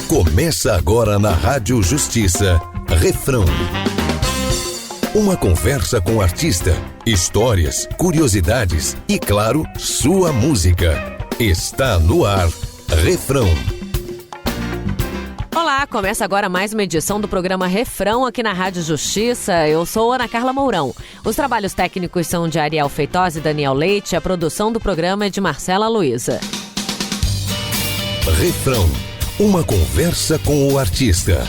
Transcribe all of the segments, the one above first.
Começa agora na Rádio Justiça, Refrão. Uma conversa com o artista, histórias, curiosidades e, claro, sua música. Está no ar, Refrão. Olá, começa agora mais uma edição do programa Refrão aqui na Rádio Justiça. Eu sou Ana Carla Mourão. Os trabalhos técnicos são de Ariel Feitosa e Daniel Leite. A produção do programa é de Marcela Luiza. Refrão. Uma conversa com o artista.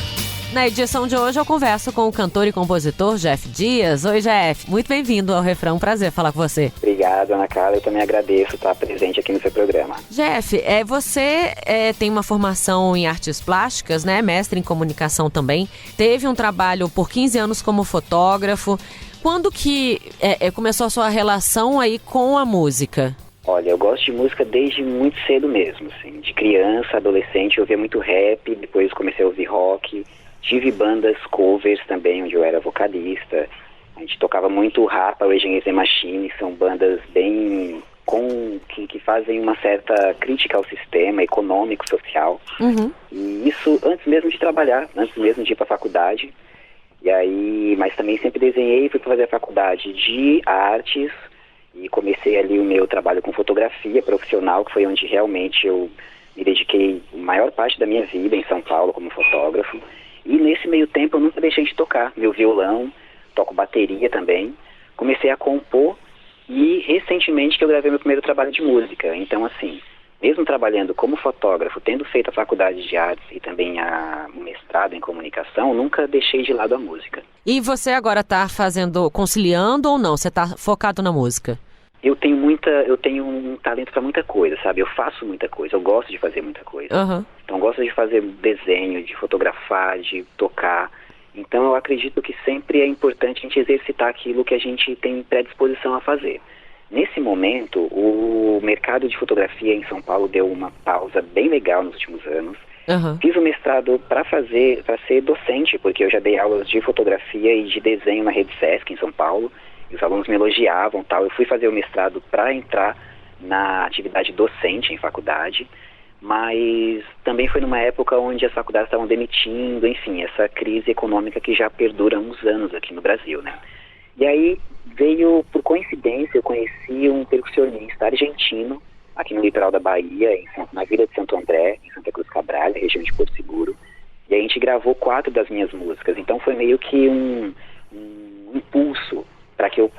Na edição de hoje eu converso com o cantor e compositor Jeff Dias. Oi, Jeff. Muito bem-vindo ao Refrão. Prazer falar com você. Obrigado, Ana Carla. Eu também agradeço estar presente aqui no seu programa. Jeff, você tem uma formação em artes plásticas, né? Mestre em comunicação também. Teve um trabalho por 15 anos como fotógrafo. Quando que começou a sua relação aí com a música? Olha, eu gosto de música desde muito cedo mesmo, assim. De criança, adolescente, eu ouvia muito rap, depois comecei a ouvir rock. Tive bandas covers também, onde eu era vocalista. A gente tocava muito Rapa, Rage Against the Machine, que são bandas bem que fazem uma certa crítica ao sistema econômico, social. Uhum. E isso antes mesmo de trabalhar, antes mesmo de ir para a faculdade. E aí, mas também sempre desenhei, fui para fazer a faculdade de artes e comecei ali o meu trabalho com fotografia profissional, que foi onde realmente eu me dediquei a maior parte da minha vida em São Paulo como fotógrafo. E nesse meio tempo eu nunca deixei de tocar meu violão, toco bateria também. Comecei a compor e recentemente que eu gravei meu primeiro trabalho de música. Então assim, mesmo trabalhando como fotógrafo, tendo feito a faculdade de artes e também o mestrado em comunicação, nunca deixei de lado a música. E você agora está conciliando ou não? Você está focado na música? Eu tenho um talento para muita coisa, sabe? Eu faço muita coisa, eu gosto de fazer muita coisa. Uhum. Então eu gosto de fazer desenho, de fotografar, de tocar. Então eu acredito que sempre é importante a gente exercitar aquilo que a gente tem predisposição a fazer. Nesse momento, o mercado de fotografia em São Paulo deu uma pausa bem legal nos últimos anos. Uhum. Fiz o mestrado para ser docente, porque eu já dei aulas de fotografia e de desenho na Rede Sesc em São Paulo. E os alunos me elogiavam, tal. Eu fui fazer o mestrado para entrar na atividade docente em faculdade, mas também foi numa época onde as faculdades estavam demitindo, enfim, essa crise econômica que já perdura há uns anos aqui no Brasil, né? E aí veio, por coincidência, eu conheci um percussionista argentino aqui no litoral da Bahia, na Vila de Santo André, em Santa Cruz Cabral, região de Porto Seguro, e a gente gravou 4 das minhas músicas. Então foi meio que um impulso para que eu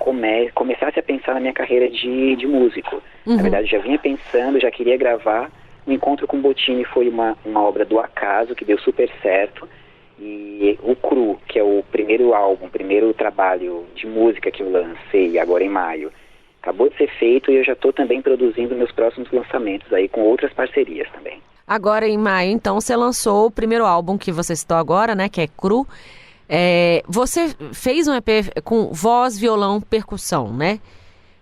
começasse a pensar na minha carreira de músico. Uhum. Na verdade, eu já vinha pensando, já queria gravar. O Encontro com Bottini foi uma obra do acaso, que deu super certo. E o Cru, que é o primeiro álbum, o primeiro trabalho de música que eu lancei agora em maio, acabou de ser feito e eu já estou também produzindo meus próximos lançamentos aí com outras parcerias também. Agora em maio, então, você lançou o primeiro álbum que você citou agora, né, que é Cru. Você fez um EP com voz, violão, percussão, né?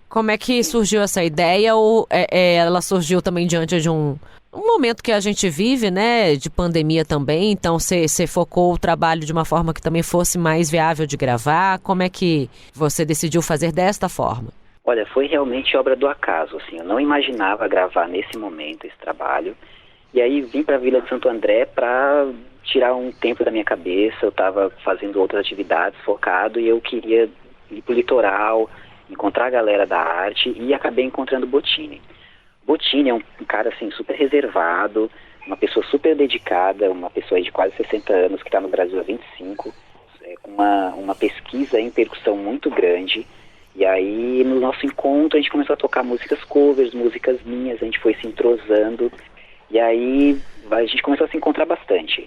Como é que surgiu essa ideia? Ou ela surgiu também diante de um momento que a gente vive, né? De pandemia também. Então você focou o trabalho de uma forma que também fosse mais viável de gravar. Como é que você decidiu fazer desta forma? Olha, foi realmente obra do acaso, assim. Eu não imaginava gravar nesse momento esse trabalho. E aí vim para a Vila de Santo André para tirar um tempo da minha cabeça. Eu estava fazendo outras atividades, focado, e eu queria ir para o litoral, encontrar a galera da arte, e acabei encontrando Bottini. Bottini é um cara assim, super reservado, uma pessoa super dedicada, uma pessoa aí de quase 60 anos que está no Brasil há 25, com uma pesquisa em percussão muito grande. E aí no nosso encontro a gente começou a tocar músicas covers, músicas minhas, a gente foi se entrosando, e aí a gente começou a se encontrar bastante.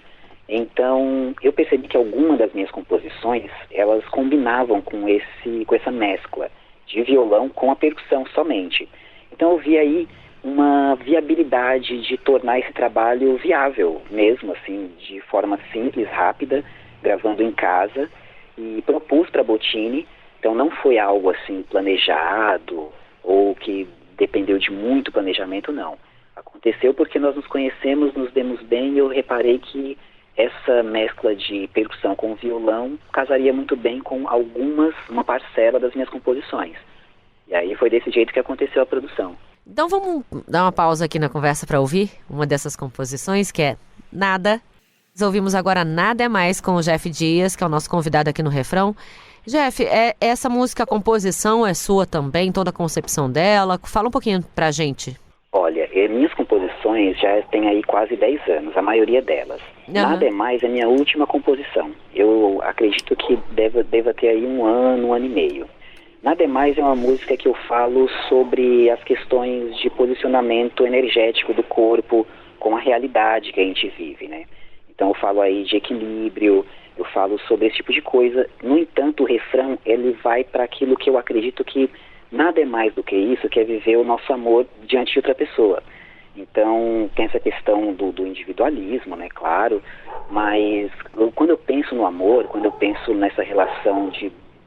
Então, eu percebi que algumas das minhas composições, elas combinavam com essa mescla de violão com a percussão somente. Então, eu vi aí uma viabilidade de tornar esse trabalho viável mesmo, assim, de forma simples, rápida, gravando em casa, e propus para Bottini. Então, não foi algo, assim, planejado ou que dependeu de muito planejamento, não. Aconteceu porque nós nos conhecemos, nos demos bem, e eu reparei que essa mescla de percussão com violão casaria muito bem com uma parcela das minhas composições. E aí foi desse jeito que aconteceu a produção. Então vamos dar uma pausa aqui na conversa para ouvir uma dessas composições, que é Nada. Ouvimos agora Nada é Mais com o Jeff Dias, que é o nosso convidado aqui no Refrão. Jeff, essa música, a composição é sua também, toda a concepção dela? Fala um pouquinho pra gente. Olha, minhas composições já têm aí quase 10 anos, a maioria delas. Nada é Mais é minha última composição. Eu acredito que deva ter aí um ano e meio. Nada é Mais é uma música que eu falo sobre as questões de posicionamento energético do corpo com a realidade que a gente vive, né? Então eu falo aí de equilíbrio, eu falo sobre esse tipo de coisa. No entanto, o refrão, ele vai para aquilo que eu acredito que nada é mais do que isso, que é viver o nosso amor diante de outra pessoa. Então, tem essa questão do individualismo, né, claro, mas quando eu penso no amor, quando eu penso nessa relação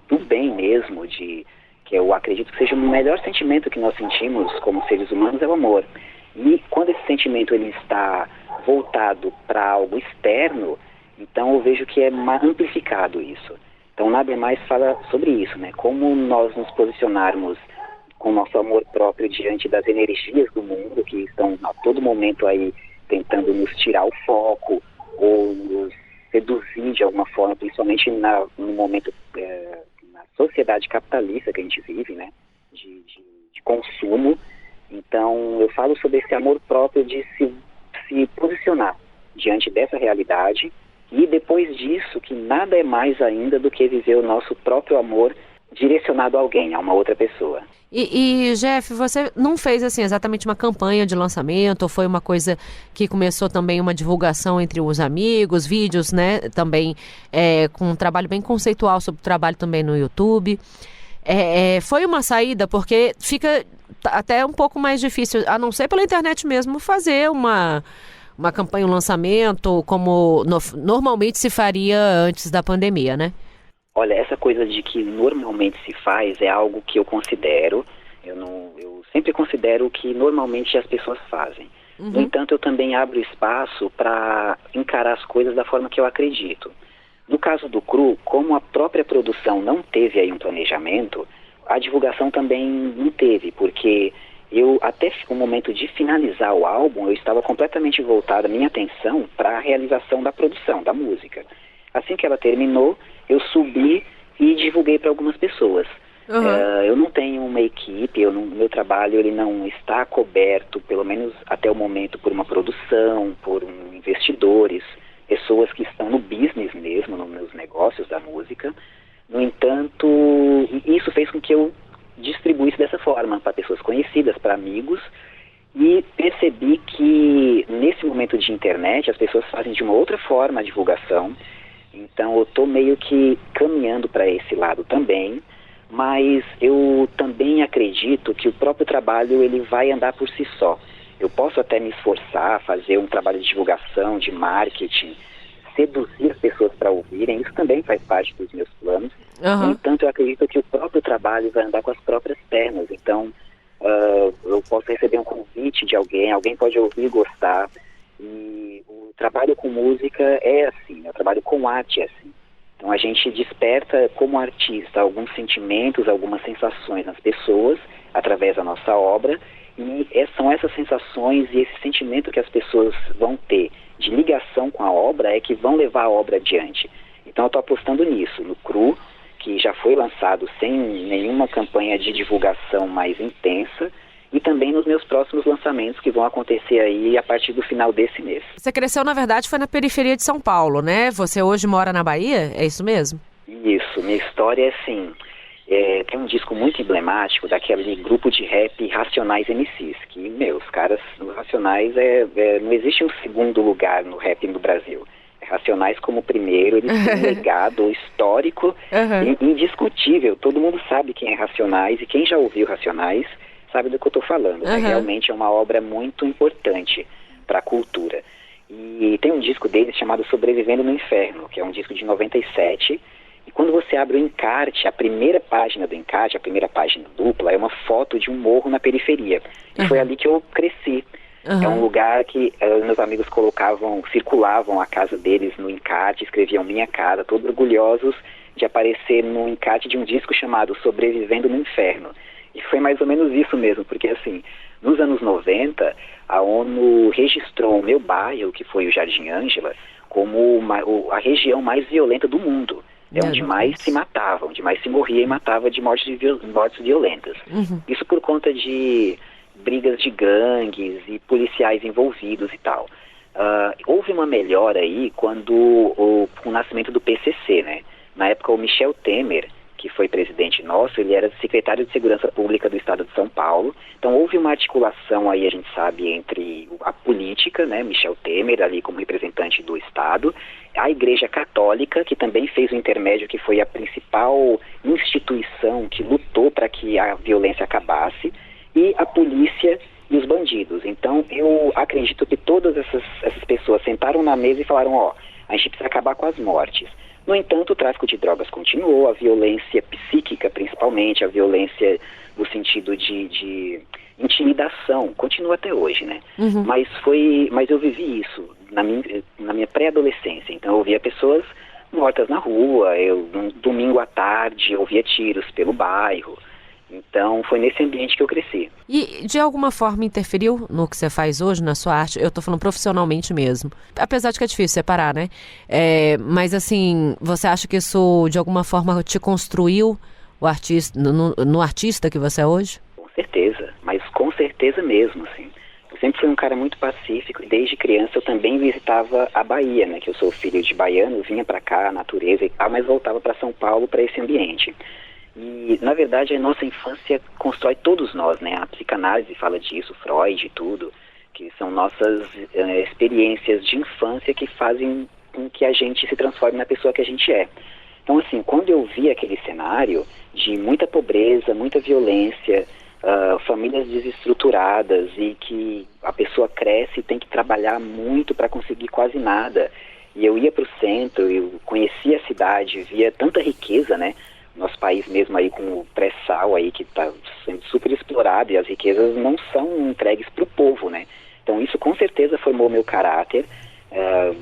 do bem mesmo, que eu acredito que seja o melhor sentimento que nós sentimos como seres humanos, é o amor. E quando esse sentimento ele está voltado para algo externo, então eu vejo que é amplificado isso. Então Nada é Mais fala sobre isso, né? Como nós nos posicionarmos com nosso amor próprio diante das energias do mundo que estão a todo momento aí tentando nos tirar o foco ou nos seduzir de alguma forma, principalmente no momento, na sociedade capitalista que a gente vive, né? De consumo. Então eu falo sobre esse amor próprio de se posicionar diante dessa realidade e depois disso que nada é mais ainda do que viver o nosso próprio amor direcionado a alguém, a uma outra pessoa. E Jeff, você não fez assim exatamente uma campanha de lançamento, ou foi uma coisa que começou também uma divulgação entre os amigos, vídeos, né, também com um trabalho bem conceitual sobre o trabalho também no YouTube. Foi uma saída porque fica até um pouco mais difícil, a não ser pela internet mesmo, fazer uma campanha, um lançamento, como normalmente se faria antes da pandemia, né? Olha, essa coisa de que normalmente se faz é algo que eu considero, eu sempre considero que normalmente as pessoas fazem. Uhum. No entanto, eu também abro espaço para encarar as coisas da forma que eu acredito. No caso do Cru, como a própria produção não teve aí um planejamento, a divulgação também não teve, porque eu, até o momento de finalizar o álbum, eu estava completamente voltada, minha atenção, para a realização da produção, da música. Assim que ela terminou, eu subi e divulguei para algumas pessoas. Uhum. Eu não tenho uma equipe, meu trabalho ele não está coberto, pelo menos até o momento, por uma produção, por investidores, pessoas que estão no business mesmo, nos negócios da música. No entanto, isso fez com que eu distribuísse dessa forma, para pessoas conhecidas, para amigos, e percebi que nesse momento de internet as pessoas fazem de uma outra forma a divulgação. Então eu estou meio que caminhando para esse lado também, mas eu também acredito que o próprio trabalho ele vai andar por si só. Eu posso até me esforçar, fazer um trabalho de divulgação, de marketing, seduzir as pessoas para ouvirem, isso também faz parte dos meus planos. Uhum. No entanto, eu acredito que o próprio trabalho vai andar com as próprias pernas. Então, eu posso receber um convite de alguém pode ouvir e gostar. E o trabalho com música é assim, o trabalho com arte é assim. Então a gente desperta como artista alguns sentimentos, algumas sensações nas pessoas através da nossa obra, e são essas sensações e esse sentimento que as pessoas vão ter de ligação com a obra é que vão levar a obra adiante. Então eu estou apostando nisso, no Cru, que já foi lançado sem nenhuma campanha de divulgação mais intensa, e também nos meus próximos lançamentos que vão acontecer aí a partir do final desse mês. Você cresceu, na verdade, foi na periferia de São Paulo, né? Você hoje mora na Bahia, é isso mesmo? Isso, minha história é assim, tem um disco muito emblemático daquele grupo de rap Racionais MCs, que, os caras, os Racionais, não existe um segundo lugar no rap no Brasil. Racionais como primeiro, eles têm um legado histórico indiscutível. Todo mundo sabe quem é Racionais, e quem já ouviu Racionais sabe do que eu estou falando. Né? Realmente é uma obra muito importante para a cultura. E tem um disco deles chamado Sobrevivendo no Inferno, que é um disco de 97, e quando você abre o encarte, a primeira página do encarte, a primeira página dupla, é uma foto de um morro na periferia. E foi ali que eu cresci. É um lugar que meus amigos circulavam a casa deles no encarte, escreviam minha casa, todos orgulhosos de aparecer no encarte de um disco chamado Sobrevivendo no Inferno. E foi mais ou menos isso mesmo, porque assim, nos anos 90, a ONU registrou o meu bairro, que foi o Jardim Ângela, como a região mais violenta do mundo. É onde mais se matava, onde mais se morria e matava de mortes violentas. Isso por conta de brigas de gangues e policiais envolvidos e tal. Houve uma melhora aí com o nascimento do PCC, né? Na época, o Michel Temer, que foi presidente nosso, ele era secretário de Segurança Pública do Estado de São Paulo. Então houve uma articulação aí, a gente sabe, entre a política, né, Michel Temer ali como representante do Estado, a Igreja Católica, que também fez o intermédio, que foi a principal instituição que lutou para que a violência acabasse, e a polícia e os bandidos. Então eu acredito que todas essas pessoas sentaram na mesa e falaram, a gente precisa acabar com as mortes. No entanto, o tráfico de drogas continuou, a violência psíquica principalmente, a violência no sentido de intimidação, continua até hoje, né? Mas eu vivi isso na minha pré-adolescência. Então eu via pessoas mortas na rua, num domingo à tarde, eu via tiros pelo bairro. Então, foi nesse ambiente que eu cresci. E, de alguma forma, interferiu no que você faz hoje, na sua arte? Eu tô falando profissionalmente mesmo. Apesar de que é difícil separar, né? Mas, assim, você acha que isso, de alguma forma, te construiu o artista, no artista que você é hoje? Com certeza, mas com certeza mesmo, assim. Eu sempre fui um cara muito pacífico e, desde criança, eu também visitava a Bahia, né? Que eu sou filho de baiano, vinha pra cá, a natureza e tal, mas voltava pra São Paulo, pra esse ambiente. E, na verdade, a nossa infância constrói todos nós, né? A psicanálise fala disso, Freud e tudo, que são nossas experiências de infância que fazem com que a gente se transforme na pessoa que a gente é. Então, assim, quando eu vi aquele cenário de muita pobreza, muita violência, famílias desestruturadas e que a pessoa cresce e tem que trabalhar muito para conseguir quase nada, e eu ia para o centro, eu conhecia a cidade, via tanta riqueza, né? Nosso país mesmo aí com o pré-sal aí que está sendo super explorado e as riquezas não são entregues para o povo, né? Então isso com certeza formou meu caráter,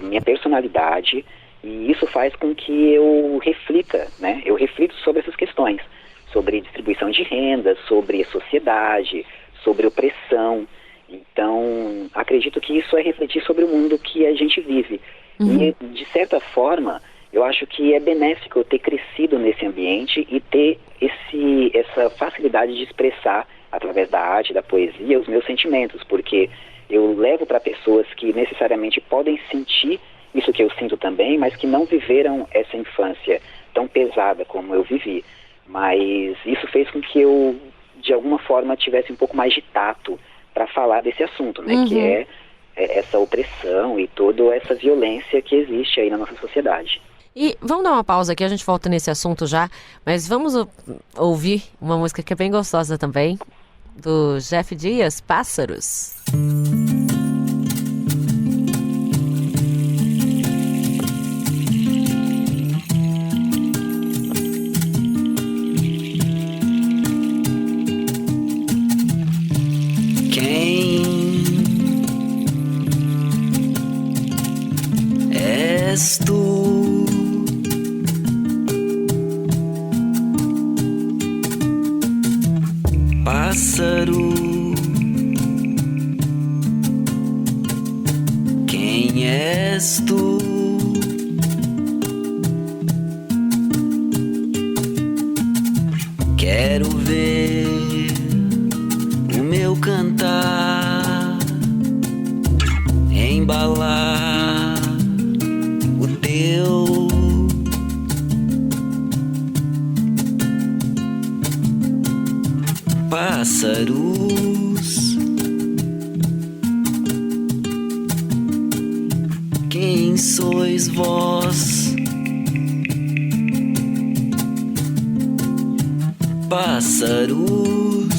minha personalidade, e isso faz com que eu reflita, né? Eu reflito sobre essas questões, sobre distribuição de renda, sobre sociedade, sobre opressão. Então acredito que isso é refletir sobre o mundo que a gente vive. E de certa forma eu acho que é benéfico eu ter crescido nesse ambiente e ter essa facilidade de expressar, através da arte, da poesia, os meus sentimentos, porque eu levo para pessoas que necessariamente podem sentir isso que eu sinto também, mas que não viveram essa infância tão pesada como eu vivi. Mas isso fez com que eu, de alguma forma, tivesse um pouco mais de tato para falar desse assunto, né? Que é essa opressão e toda essa violência que existe aí na nossa sociedade. E vamos dar uma pausa aqui, a gente volta nesse assunto já, mas vamos ouvir uma música que é bem gostosa também, do Jeff Dias, Pássaros. Quem és tu? Pássaro, quem és tu? Quero ver o meu cantar, embalar o teu. Pássaros, quem sois vós? Pássaros,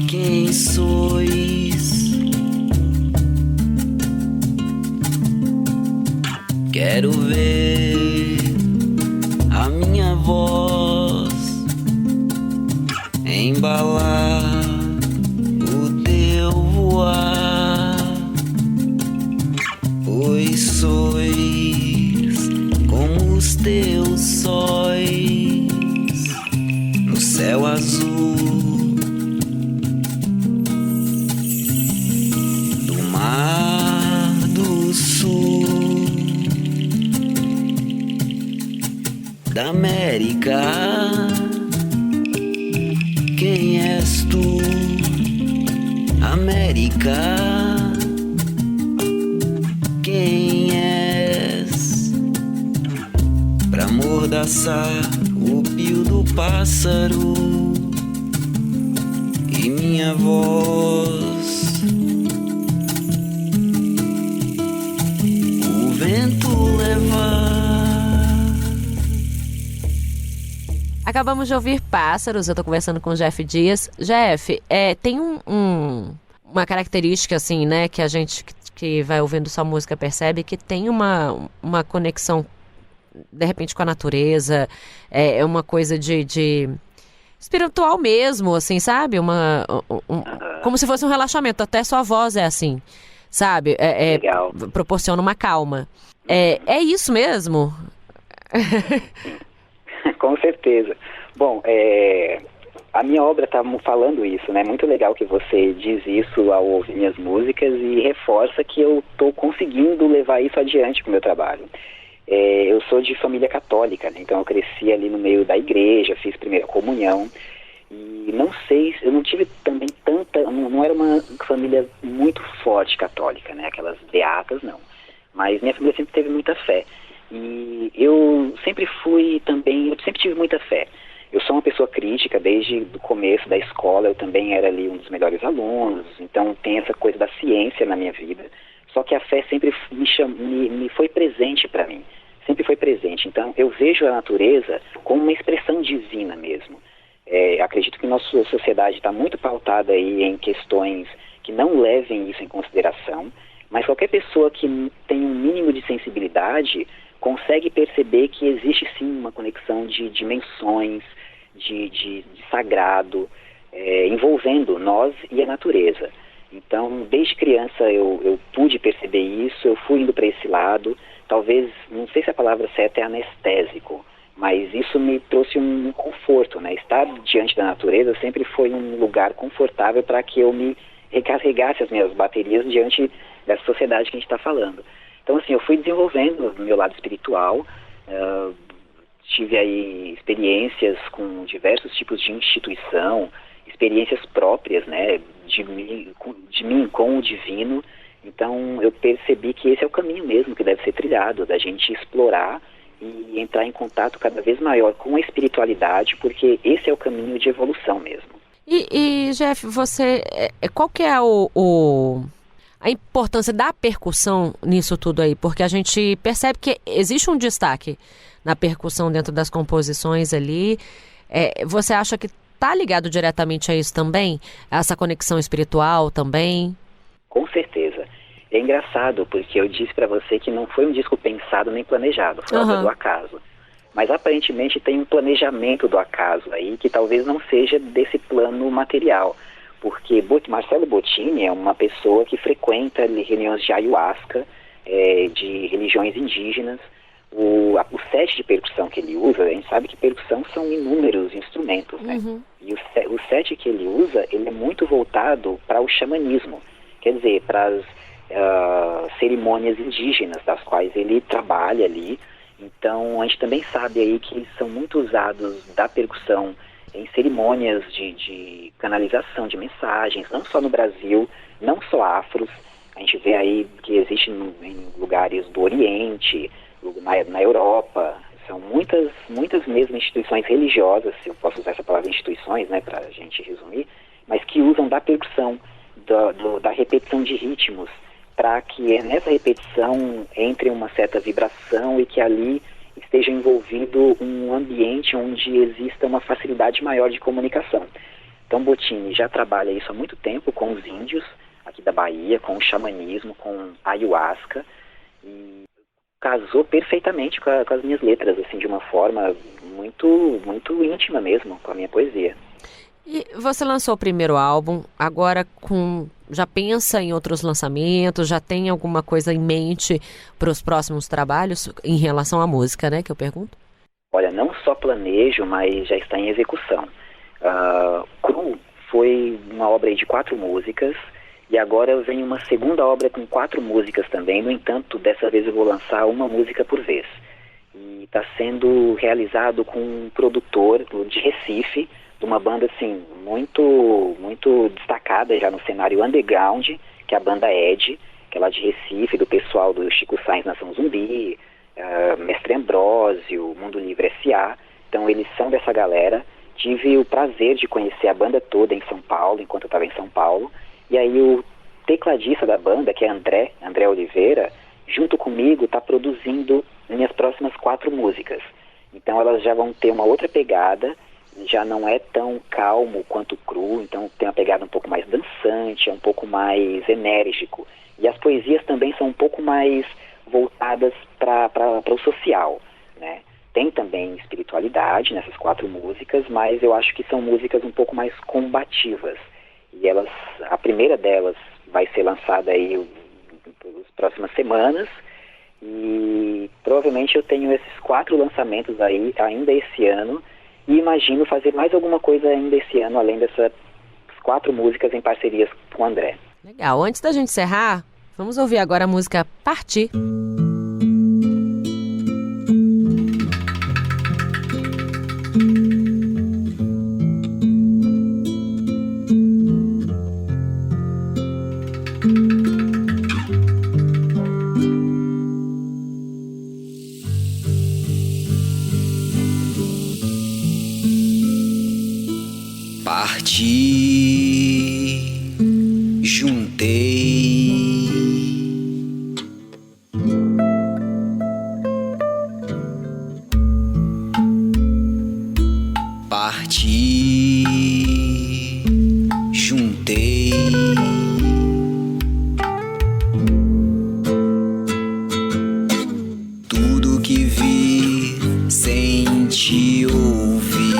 quem sois? Quero ver a minha voz, embalar o teu voar, pois sois como os teus sóis no céu azul. América, quem és tu? América, quem és? Pra amordaçar o pio do pássaro e minha voz. O vento leva. Acabamos de ouvir Pássaros, eu tô conversando com o Jeff Dias. Jeff, tem uma característica, assim, né, que a gente que vai ouvindo sua música percebe que tem uma conexão, de repente, com a natureza, é uma coisa de espiritual mesmo, assim, sabe? Como se fosse um relaxamento, até sua voz é assim, sabe? Legal. Proporciona uma calma. É isso mesmo? Com certeza. Bom, a minha obra está falando isso, né? Muito legal que você diz isso ao ouvir minhas músicas e reforça que eu estou conseguindo levar isso adiante com o meu trabalho. Eu sou de família católica, né? Então eu cresci ali no meio da igreja, fiz primeira comunhão e não sei, eu não tive também não era uma família muito forte católica, né? Aquelas beatas, não. Mas minha família sempre teve muita fé. E eu sempre tive muita fé. Eu sou uma pessoa crítica desde o começo da escola, eu também era ali um dos melhores alunos, então tem essa coisa da ciência na minha vida. Só que a fé sempre me foi presente para mim, sempre foi presente. Então eu vejo a natureza como uma expressão divina mesmo. Acredito que nossa sociedade está muito pautada aí em questões que não levem isso em consideração, mas qualquer pessoa que tem um mínimo de sensibilidade consegue perceber que existe sim uma conexão de dimensões, de sagrado, envolvendo nós e a natureza. Então, desde criança eu pude perceber isso, eu fui indo para esse lado, talvez, não sei se a palavra certa é anestésico, mas isso me trouxe um conforto, né? Estar diante da natureza sempre foi um lugar confortável para que eu me recarregasse as minhas baterias diante dessa sociedade que a gente está falando. Então, assim, eu fui desenvolvendo o meu lado espiritual, tive aí experiências com diversos tipos de instituição, experiências próprias, né, de mim com o divino. Então, eu percebi que esse é o caminho mesmo que deve ser trilhado, da gente explorar e entrar em contato cada vez maior com a espiritualidade, porque esse é o caminho de evolução mesmo. E Jeff, qual que é a importância da percussão nisso tudo aí? Porque a gente percebe que existe um destaque na percussão dentro das composições ali. Você acha que está ligado diretamente a isso também? A essa conexão espiritual também? Com certeza. É engraçado, porque eu disse para você que não foi um disco pensado nem planejado, foi obra do acaso. Mas aparentemente tem um planejamento do acaso aí, que talvez não seja desse plano material. Porque Marcelo Bottini é uma pessoa que frequenta reuniões de ayahuasca, de religiões indígenas. O set de percussão que ele usa, a gente sabe que percussão são inúmeros instrumentos, né? E o set que ele usa, ele é muito voltado para o xamanismo, quer dizer, para as cerimônias indígenas, das quais ele trabalha ali. Então, a gente também sabe aí que são muito usados da percussão em cerimônias de canalização de mensagens, não só no Brasil, não só afros. A gente vê aí que existe em lugares do Oriente, na Europa. São muitas mesmo instituições religiosas, se eu posso usar essa palavra instituições, né, para a gente resumir, mas que usam da percussão, da repetição de ritmos, para que nessa repetição entre uma certa vibração e que ali esteja envolvido um ambiente onde exista uma facilidade maior de comunicação. Então Bottini já trabalha isso há muito tempo com os índios aqui da Bahia, com o xamanismo, com a ayahuasca, e casou perfeitamente com as minhas letras, assim, de uma forma muito, muito íntima mesmo, com a minha poesia. E você lançou o primeiro álbum, agora já pensa em outros lançamentos, já tem alguma coisa em mente para os próximos trabalhos em relação à música, né, que eu pergunto? Olha, não só planejo, mas já está em execução. Cru foi uma obra aí de 4 músicas, e agora vem uma segunda obra com 4 músicas também. No entanto, dessa vez eu vou lançar uma música por vez. E e está sendo realizado com um produtor de Recife, de uma banda assim muito destacada já no cenário underground, que é a banda Ed, que é lá de Recife, do pessoal do Chico Sainz Nação Zumbi, Mestre Ambrósio, Mundo Livre S.A. Então eles são dessa galera. Tive o prazer de conhecer a banda toda em São Paulo, enquanto eu estava em São Paulo. E aí o tecladista da banda, que é André Oliveira, junto comigo está produzindo minhas próximas 4 músicas. Então elas já vão ter uma outra pegada, já não é tão calmo quanto cru, então tem uma pegada um pouco mais dançante, é um pouco mais enérgico. E as poesias também são um pouco mais voltadas para o social, né? Tem também espiritualidade nessas 4 músicas, mas eu acho que são músicas um pouco mais combativas. E a primeira delas vai ser lançada aí nas próximas semanas, e provavelmente eu tenho esses 4 lançamentos aí ainda esse ano, e imagino fazer mais alguma coisa ainda esse ano, além dessas 4 músicas em parcerias com o André. Legal. Antes da gente encerrar, vamos ouvir agora a música Partir. Parti, juntei, parti, juntei, tudo que vi, senti, ouvi.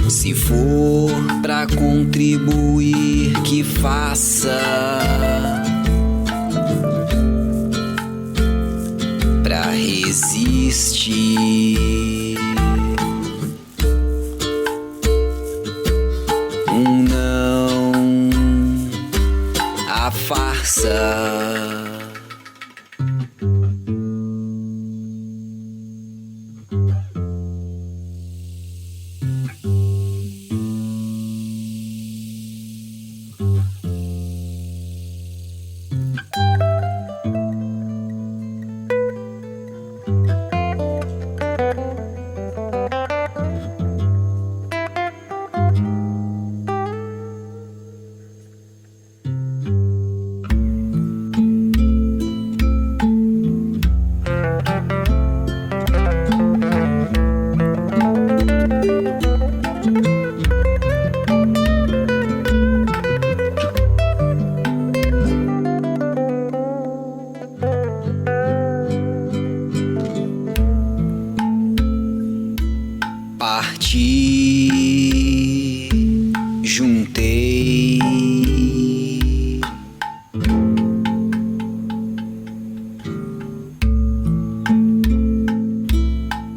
Se for pra contribuir, que faça. Pra resistir. Um não, a farsa. Parti, juntei,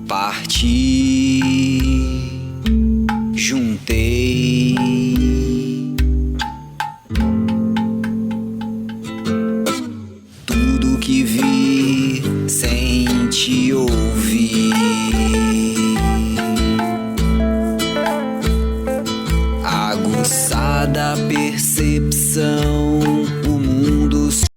parti, juntei, tudo que vi, senti, ouvi. Aguçada percepção